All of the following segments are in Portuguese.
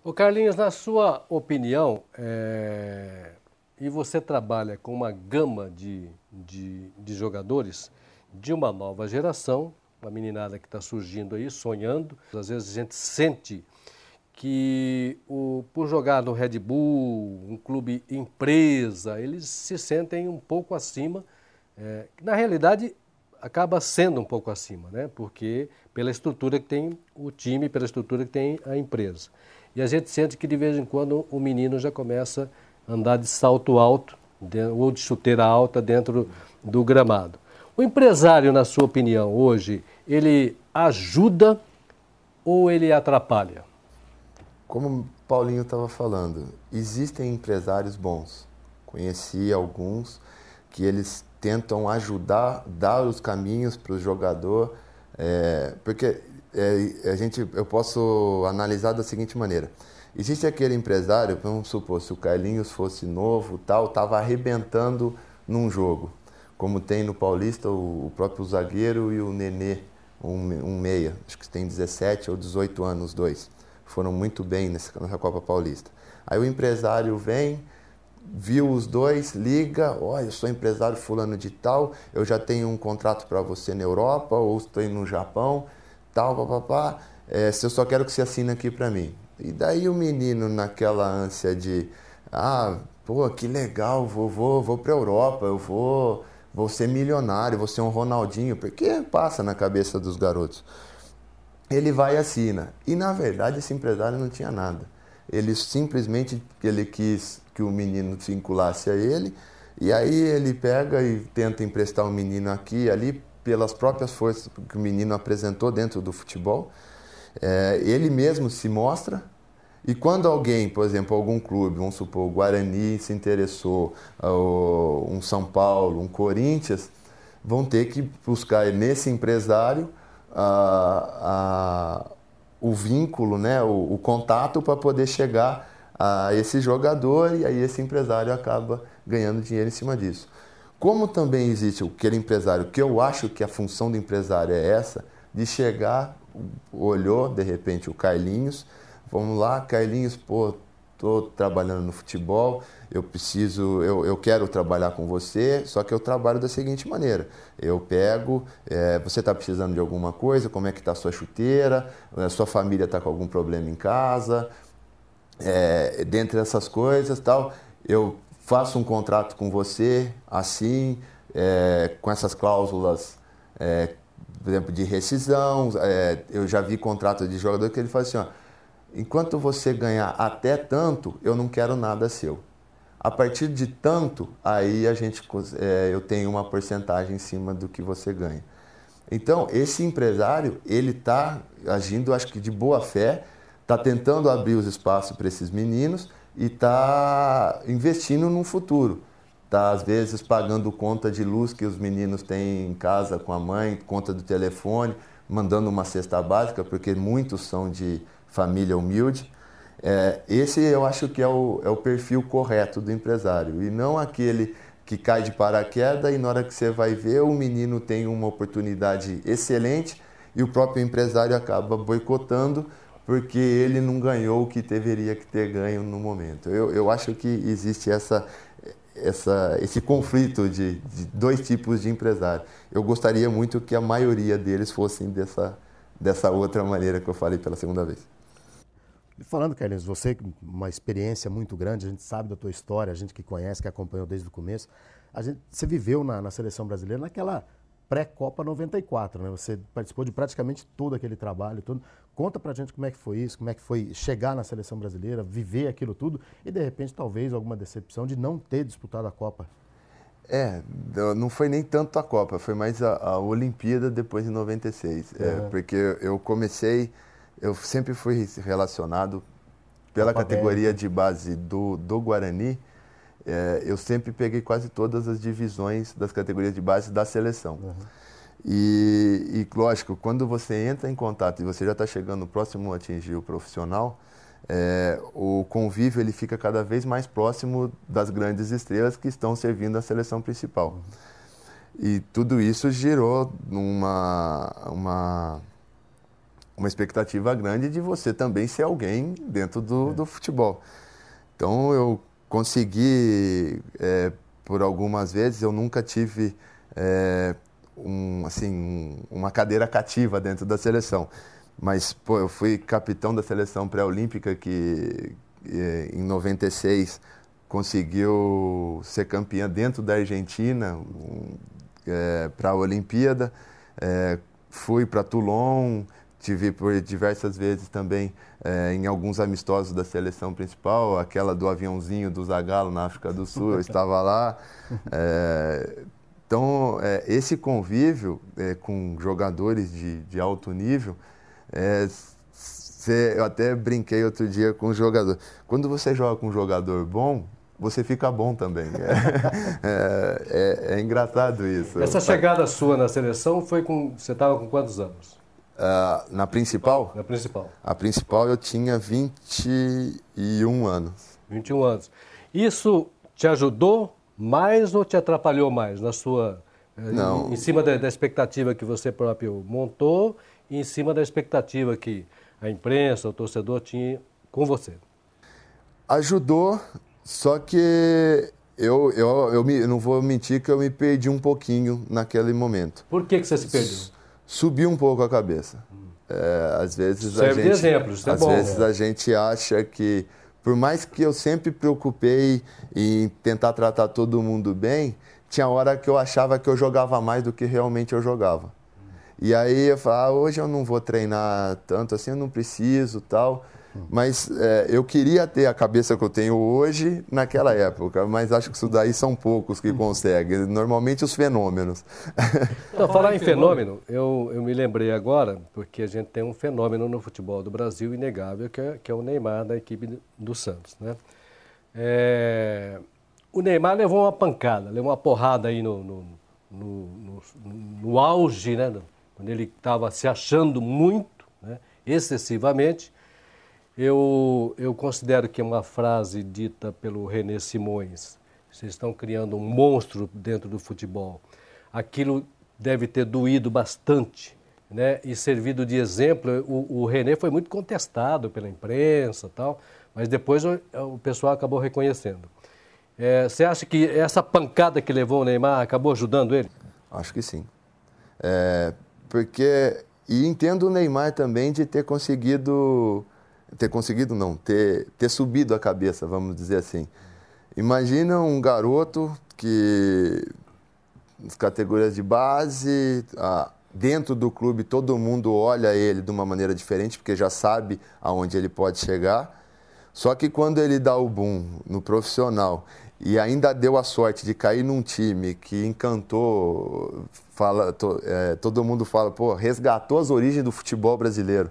Ô Carlinhos, na sua opinião, e você trabalha com uma gama de jogadores de uma nova geração, uma meninada que está surgindo aí, sonhando. Às vezes a gente sente que por jogar no Red Bull, um clube empresa, eles se sentem um pouco acima. Na realidade, acaba sendo um pouco acima, né? Porque pela estrutura que tem o time, pela estrutura que tem a empresa. E a gente sente que de vez em quando o menino já começa a andar de salto alto ou de chuteira alta dentro do gramado. O empresário, na sua opinião, hoje, ele ajuda ou ele atrapalha? Como o Paulinho estava falando, existem empresários bons. Conheci alguns que eles tentam ajudar, dar os caminhos para o jogador, porque eu posso analisar da seguinte maneira. Existe aquele empresário, vamos supor, se o Carlinhos fosse novo, tal, estava arrebentando num jogo, como tem no Paulista o próprio zagueiro e o Nenê, um meia, acho que tem 17 ou 18 anos os dois. Foram muito bem nessa Copa Paulista. Aí o empresário vem, viu os dois, liga, olha, eu sou empresário fulano de tal, eu já tenho um contrato para você na Europa, ou estou indo no Japão, tal, papapá, se eu só quero que você assine aqui para mim. E daí o menino naquela ânsia de, pô, que legal, vou para a Europa, vou ser milionário, vou ser um Ronaldinho, porque passa na cabeça dos garotos. Ele vai e assina. E na verdade esse empresário não tinha nada. Ele simplesmente quis que o menino se vinculasse a ele, e aí ele pega e tenta emprestar o menino aqui e ali pelas próprias forças que o menino apresentou dentro do futebol. Ele mesmo se mostra, e quando alguém, por exemplo, algum clube, vamos supor, o Guarani se interessou, um São Paulo, um Corinthians, vão ter que buscar nesse empresário o vínculo, né, o contato para poder chegar a esse jogador, e aí esse empresário acaba ganhando dinheiro em cima disso. Como também existe aquele empresário, que eu acho que a função do empresário é essa, de chegar, olhou de repente o Carlinhos, vamos lá, Carlinhos, pô, estou trabalhando no futebol, eu quero trabalhar com você, só que eu trabalho da seguinte maneira, eu pego, você está precisando de alguma coisa, como é que está a sua chuteira, sua família está com algum problema em casa, dentre essas coisas, tal, eu faço um contrato com você, assim, com essas cláusulas, por exemplo, de rescisão, eu já vi contrato de jogador que ele fala assim, ó, enquanto você ganhar até tanto, eu não quero nada seu. A partir de tanto, aí eu tenho uma porcentagem em cima do que você ganha. Então, esse empresário, ele está agindo, acho que de boa fé, está tentando abrir os espaços para esses meninos e está investindo no futuro. Está, às vezes, pagando conta de luz que os meninos têm em casa com a mãe, conta do telefone, mandando uma cesta básica, porque muitos são de família humilde. Esse eu acho que é o perfil correto do empresário, e não aquele que cai de paraquedas e na hora que você vai ver o menino tem uma oportunidade excelente e o próprio empresário acaba boicotando porque ele não ganhou o que deveria ter ganho no momento. Eu acho que existe esse conflito de dois tipos de empresário. Eu gostaria muito que a maioria deles fossem dessa outra maneira que eu falei pela segunda vez. E falando, Carlinhos, você com uma experiência muito grande, a gente sabe da tua história, a gente que conhece, que acompanhou desde o começo, você viveu na seleção brasileira naquela pré-Copa 94, né? Você participou de praticamente todo aquele trabalho, tudo. Conta pra gente como é que foi isso, como é que foi chegar na seleção brasileira, viver aquilo tudo e de repente talvez alguma decepção de não ter disputado a Copa. Não foi nem tanto a Copa, foi mais a Olimpíada depois de 96, porque eu sempre fui relacionado pela categoria de base do Guarani, eu sempre peguei quase todas as divisões das categorias de base da seleção. Uhum. E, lógico, quando você entra em contato e você já está chegando próximo a atingir o profissional, o convívio ele fica cada vez mais próximo das grandes estrelas que estão servindo a seleção principal. Uhum. E tudo isso gerou uma uma expectativa grande de você também ser alguém dentro do futebol. Então eu consegui, por algumas vezes, eu nunca tive uma cadeira cativa dentro da seleção. Mas, pô, eu fui capitão da seleção pré-olímpica que em 96 conseguiu ser campeã dentro da Argentina para a Olimpíada. Fui para Toulon, tive por diversas vezes também em alguns amistosos da seleção principal, aquela do aviãozinho do Zagallo na África do Sul, eu estava lá. Então, esse convívio com jogadores de alto nível, eu até brinquei outro dia com um jogador. Quando você joga com um jogador bom, você fica bom também. É engraçado isso. Essa chegada sua na seleção foi você estava com quantos anos? Na principal? Na principal. A principal eu tinha 21 anos. 21 anos. Isso te ajudou mais ou te atrapalhou mais na sua... Não. Em cima da expectativa que você próprio montou e em cima da expectativa que a imprensa, o torcedor tinha com você? Ajudou, só que eu não vou mentir que eu me perdi um pouquinho naquele momento. Por que você se perdeu? Subiu um pouco a cabeça. Às vezes serve de exemplo, isso é bom. Às vezes a gente acha que, por mais que eu sempre preocupei em tentar tratar todo mundo bem, tinha hora que eu achava que eu jogava mais do que realmente eu jogava. E aí eu falava, hoje eu não vou treinar tanto assim, eu não preciso, tal. Mas eu queria ter a cabeça que eu tenho hoje naquela época, mas acho que isso daí são poucos que conseguem, normalmente os fenômenos. Não, falar em fenômeno, eu me lembrei agora, porque a gente tem um fenômeno no futebol do Brasil inegável, que é o Neymar da equipe do Santos, né? O Neymar levou uma pancada, levou uma porrada aí no auge, né? Quando ele estava se achando muito, né? Excessivamente. Eu considero que é uma frase dita pelo René Simões. Vocês estão criando um monstro dentro do futebol. Aquilo deve ter doído bastante, né? E servido de exemplo. O René foi muito contestado pela imprensa e tal, mas depois o pessoal acabou reconhecendo. Você acha que essa pancada que levou o Neymar acabou ajudando ele? Acho que sim. E entendo o Neymar também de ter conseguido... ter subido a cabeça, vamos dizer assim. Imagina um garoto que, nas categorias de base, dentro do clube todo mundo olha ele de uma maneira diferente, porque já sabe aonde ele pode chegar. Só que quando ele dá o boom no profissional e ainda deu a sorte de cair num time que encantou, todo mundo fala, pô, resgatou as origens do futebol brasileiro.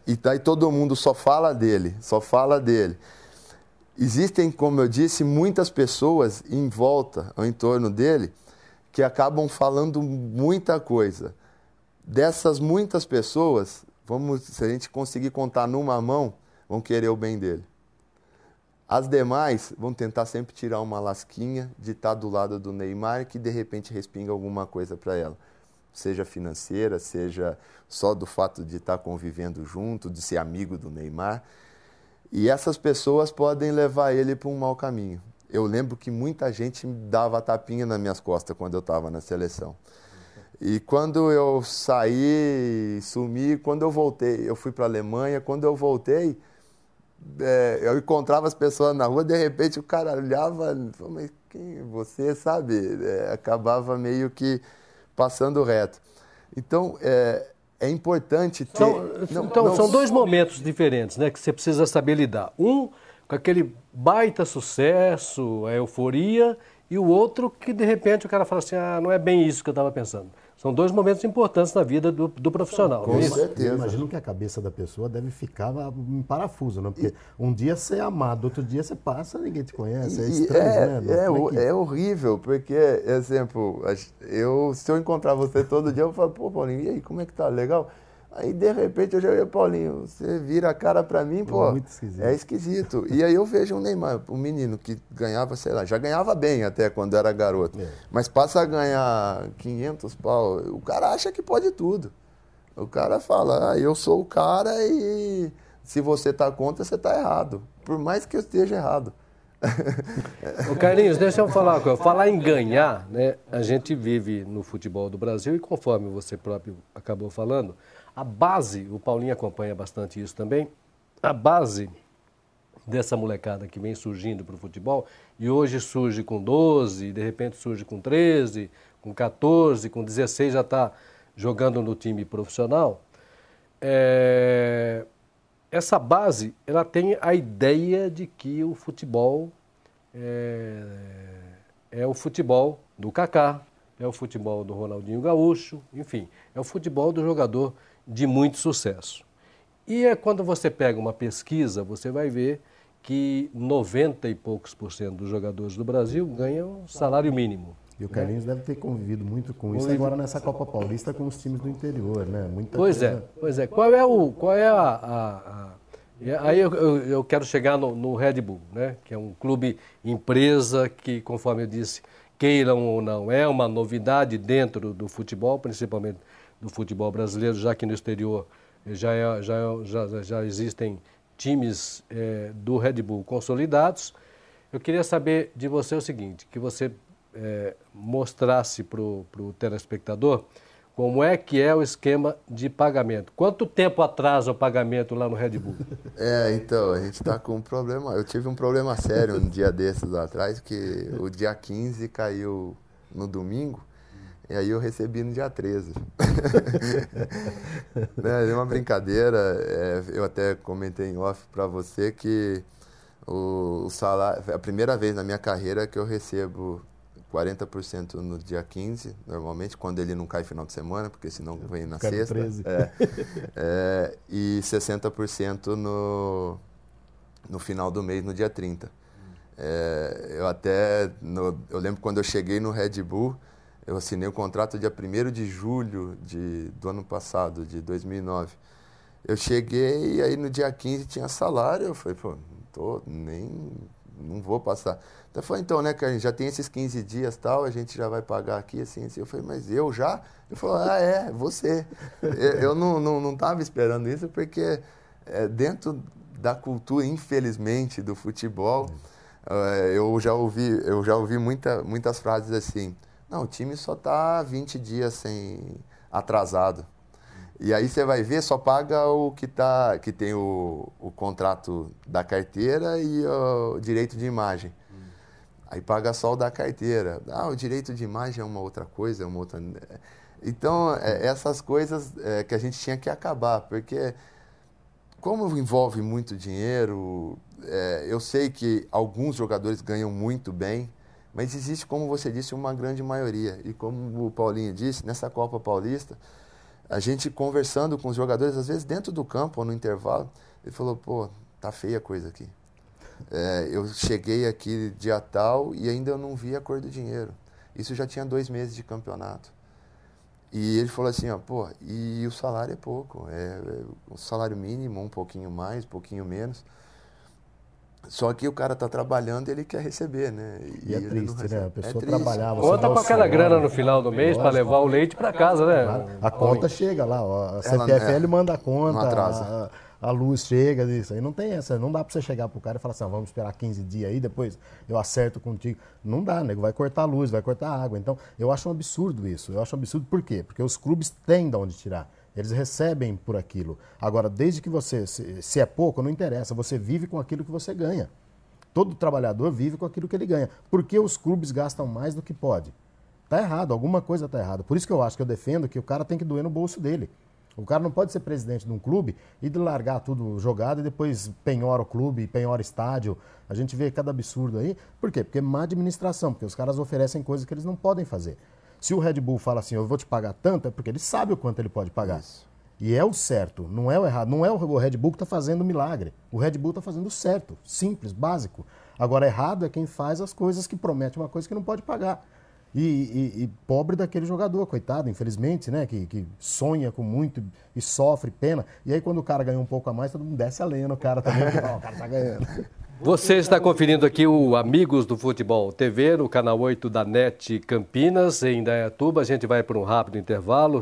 E daí todo mundo só fala dele. Existem, como eu disse, muitas pessoas em volta, ao entorno dele, que acabam falando muita coisa. Dessas muitas pessoas, se a gente conseguir contar numa mão, vão querer o bem dele. As demais vão tentar sempre tirar uma lasquinha de estar do lado do Neymar, que de repente respinga alguma coisa para ela. Seja financeira, seja só do fato de estar convivendo junto, de ser amigo do Neymar. E essas pessoas podem levar ele para um mau caminho. Eu lembro que muita gente dava tapinha nas minhas costas quando eu estava na seleção. E quando eu saí, sumi, quando eu voltei, eu fui para a Alemanha, quando eu voltei, eu encontrava as pessoas na rua, de repente o cara olhava, mas quem é você, sabe? Acabava meio que passando reto. Então, é importante ter... São dois momentos diferentes, né, que você precisa saber lidar. Um com aquele baita sucesso, a euforia, e o outro que, de repente, o cara fala assim, não é bem isso que eu estava pensando. São dois momentos importantes na vida do profissional. Com certeza. Eu imagino que a cabeça da pessoa deve ficar em parafuso, né? Porque um dia você é amado, outro dia você passa, ninguém te conhece. É estranho, né? É horrível, porque, exemplo, se eu encontrar você todo dia, eu falo, pô, Paulinho, e aí, como é que tá? Legal? Aí, de repente, eu já ia, Paulinho, você vira a cara pra mim, pô, muito esquisito. É esquisito. E aí eu vejo um Neymar, um menino que ganhava, sei lá, já ganhava bem até quando era garoto, mas passa a ganhar 500 pau, o cara acha que pode tudo. O cara fala, eu sou o cara e se você tá contra, você tá errado. Por mais que eu esteja errado. Ô Carlinhos, deixa eu falar uma coisa. Falar em ganhar, né? A gente vive no futebol do Brasil e conforme você próprio acabou falando, a base, o Paulinho acompanha bastante isso também, a base dessa molecada que vem surgindo para o futebol e hoje surge com 12, de repente surge com 13, com 14, com 16 já está jogando no time profissional, essa base, ela tem a ideia de que o futebol é o futebol do Kaká, é o futebol do Ronaldinho Gaúcho, enfim, é o futebol do jogador de muito sucesso. E quando você pega uma pesquisa, você vai ver que 90 e poucos % dos jogadores do Brasil ganham salário mínimo. E o Carlinhos deve ter convivido muito com isso agora nessa Copa Paulista com os times do interior, né? Muita coisa... Pois é. Aí eu quero chegar no Red Bull, né? Que é um clube empresa que, conforme eu disse, queiram ou não, é uma novidade dentro do futebol, principalmente do futebol brasileiro, já que no exterior já existem times do Red Bull consolidados. Eu queria saber de você o seguinte, que você mostrasse para o telespectador como é que é o esquema de pagamento. Quanto tempo atrasa o pagamento lá no Red Bull? Então, a gente está com um problema. Eu tive um problema sério um dia desses atrás, que o dia 15 caiu no domingo, e aí eu recebi no dia 13. É uma brincadeira, eu até comentei em off para você que o salário, é a primeira vez na minha carreira que eu recebo 40% no dia 15, normalmente, quando ele não cai final de semana, porque senão vem na sexta. 13. E 60% no final do mês, no dia 30. Eu lembro quando eu cheguei no Red Bull, eu assinei o contrato dia 1º de julho do ano passado, de 2009. Eu cheguei e aí no dia 15 tinha salário, eu falei, não vou passar. Então, falei, né, Carlinhos, já tem esses 15 dias tal, a gente já vai pagar aqui, assim. Eu falei, mas eu já? Ele falou, você. Eu não estava esperando isso, porque dentro da cultura, infelizmente, do futebol, eu já ouvi muitas frases assim, não, o time só está 20 dias atrasado. E aí você vai ver, só paga o que tem o contrato da carteira e o direito de imagem. Aí paga só o da carteira. O direito de imagem é uma outra coisa, é uma outra... Então, essas coisas que a gente tinha que acabar, porque como envolve muito dinheiro, eu sei que alguns jogadores ganham muito bem, mas existe, como você disse, uma grande maioria. E como o Paulinho disse, nessa Copa Paulista, a gente conversando com os jogadores, às vezes dentro do campo ou no intervalo, ele falou, tá feia a coisa aqui. Eu cheguei aqui dia tal e ainda eu não vi a cor do dinheiro. Isso já tinha 2 meses de campeonato. E ele falou assim, e o salário é pouco. O salário mínimo, um pouquinho mais, um pouquinho menos. Só que o cara está trabalhando e ele quer receber, né? E é triste, né? A pessoa trabalhava... Conta com aquela grana no final do mês para levar o leite para casa, né? Claro. A conta chega lá, a CPFL manda a conta, não atrasa. A luz chega, isso aí não tem essa, não dá para você chegar pro cara e falar assim, vamos esperar 15 dias aí, depois eu acerto contigo. Não dá, nego, vai cortar a luz, vai cortar a água. Então, eu acho um absurdo isso. Eu acho um absurdo por quê? Porque os clubes têm de onde tirar. Eles recebem por aquilo. Agora, desde que você, se é pouco, não interessa, você vive com aquilo que você ganha. Todo trabalhador vive com aquilo que ele ganha. Por que os clubes gastam mais do que pode? Tá errado, alguma coisa tá errada. Por isso que eu acho que eu defendo que o cara tem que doer no bolso dele. O cara não pode ser presidente de um clube e de largar tudo jogado e depois penhora o clube, penhora estádio. A gente vê cada absurdo aí. Por quê? Porque é má administração, porque os caras oferecem coisas que eles não podem fazer. Se o Red Bull fala assim, eu vou te pagar tanto, é porque ele sabe o quanto ele pode pagar. Isso. E é o certo, não é o errado. Não é o Red Bull que está fazendo o milagre. O Red Bull está fazendo o certo, simples, básico. Agora, errado é quem faz as coisas que promete uma coisa que não pode pagar. E pobre daquele jogador, coitado, infelizmente, né? Que sonha com muito e sofre pena. E aí, quando o cara ganha um pouco a mais, todo mundo desce a lenha no cara também. O cara tá ganhando. Você está conferindo aqui o Amigos do Futebol TV, no canal 8 da NET Campinas, em Indaiatuba. A gente vai para um rápido intervalo.